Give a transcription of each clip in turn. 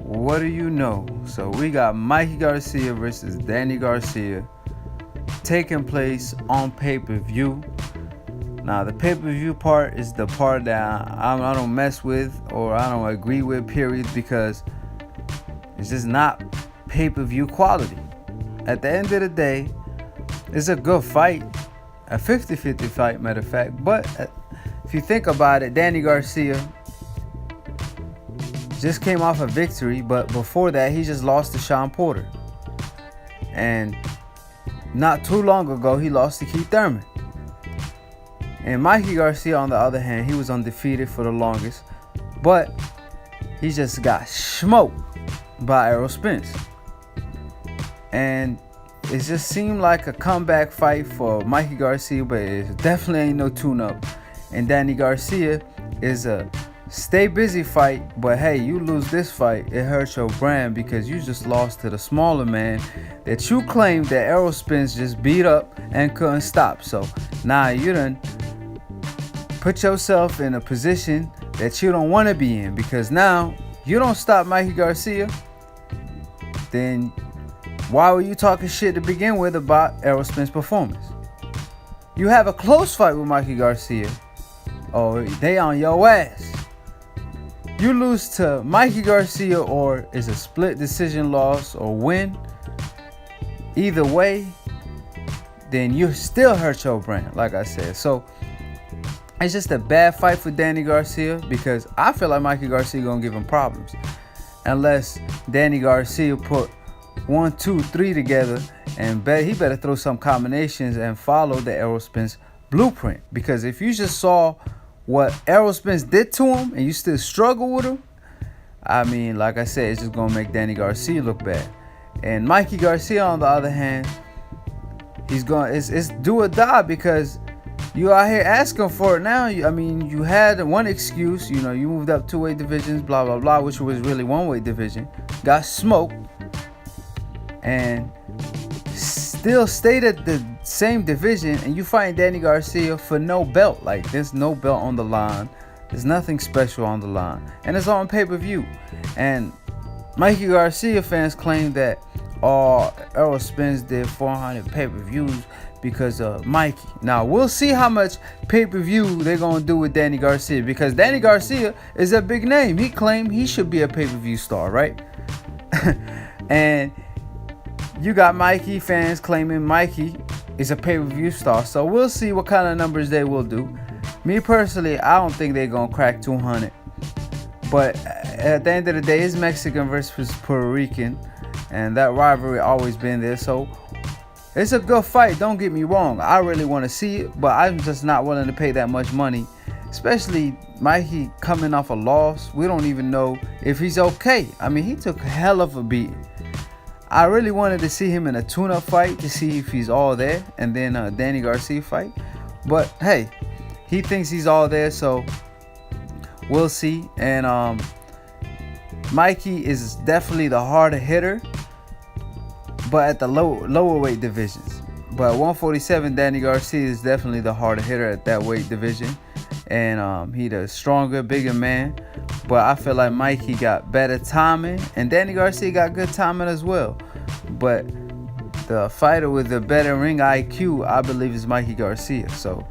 what do you know? So we got Mikey Garcia versus Danny Garcia taking place on pay-per-view. Now the pay-per-view part is the part that I don't mess with or I don't agree with, period, because it's just not pay-per-view quality. At the end of the day, it's a good fight, a 50-50 fight, matter of fact. But if you think about it, Danny Garcia just came off a victory, but before that, he just lost to Sean Porter. And not too long ago, he lost to Keith Thurman. And Mikey Garcia, on the other hand, he was undefeated for the longest, but he just got smoked by Errol Spence. And it just seemed like a comeback fight for Mikey Garcia, but it definitely ain't no tune-up. And Danny Garcia is a stay busy fight, but hey, you lose this fight, it hurts your brand because you just lost to the smaller man that you claimed that Errol Spence just beat up and couldn't stop. So now you done put yourself in a position that you don't want to be in, because now you don't stop Mikey Garcia, then why were you talking shit to begin with about Errol Spence's performance? You have a close fight with Mikey Garcia, or they on your ass. You lose to Mikey Garcia, or it's a split decision loss or win. Either way, then you still hurt your brand, like I said. So it's just a bad fight for Danny Garcia, because I feel like Mikey Garcia gonna give him problems unless Danny Garcia put 1, 2, 3 together, and he better throw some combinations and follow the Errol Spence blueprint. Because if you just saw what Errol Spence did to him and you still struggle with him, I mean, like I said, it's just gonna make Danny Garcia look bad. And Mikey Garcia, on the other hand, it's do or die, because you out here asking for it now. I mean, you had one excuse, you moved up 2 weight divisions, blah blah blah, which was really 1 weight division, got smoked, and still stayed at the same division, and you fighting Danny Garcia for no belt. Like, there's no belt on the line, there's nothing special on the line, and it's on pay-per-view. And Mikey Garcia fans claim that Errol Spence did 400 pay-per-views because of Mikey. Now we'll see how much pay-per-view they're gonna do with Danny Garcia, because Danny Garcia is a big name. He claimed he should be a pay-per-view star, right? And you got Mikey fans claiming Mikey is a pay-per-view star. So we'll see what kind of numbers they will do. Me personally, I don't think they're gonna crack 200. But at the end of the day, it's Mexican versus Puerto Rican, and that rivalry always been there. So it's a good fight, don't get me wrong. I really want to see it, but I'm just not willing to pay that much money, especially Mikey coming off a loss. We don't even know if he's okay. I mean, he took a hell of a beating. I really wanted to see him in a tune-up fight to see if he's all there, and then a Danny Garcia fight. But hey, he thinks he's all there, so we'll see. And Mikey is definitely the harder hitter, but at the lower weight divisions. But 147, Danny Garcia is definitely the harder hitter at that weight division, and he the stronger, bigger man. But I feel like Mikey got better timing, and Danny Garcia got good timing as well. But the fighter with the better ring IQ, I believe, is Mikey Garcia. So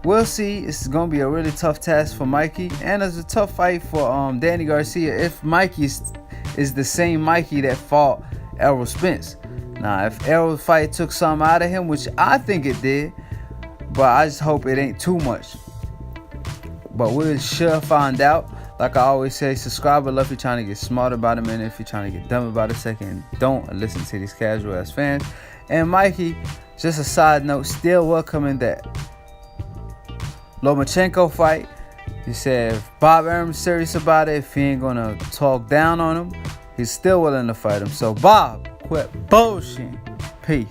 we'll see. It's going to be a really tough task for Mikey, and it's a tough fight for Danny Garcia if Mikey is the same Mikey that fought Errol Spence. Now, if Errol fight took something out of him, which I think it did, but I just hope it ain't too much. But we'll sure find out. Like I always say, subscribe below if you're trying to get smarter about a minute. If you're trying to get dumb about a second, don't listen to these casual ass fans. And Mikey, just a side note, still welcoming that Lomachenko fight. He said if Bob Arum's serious about it, if he ain't gonna talk down on him, he's still willing to fight him. So Bob, quit bullshit. Peace.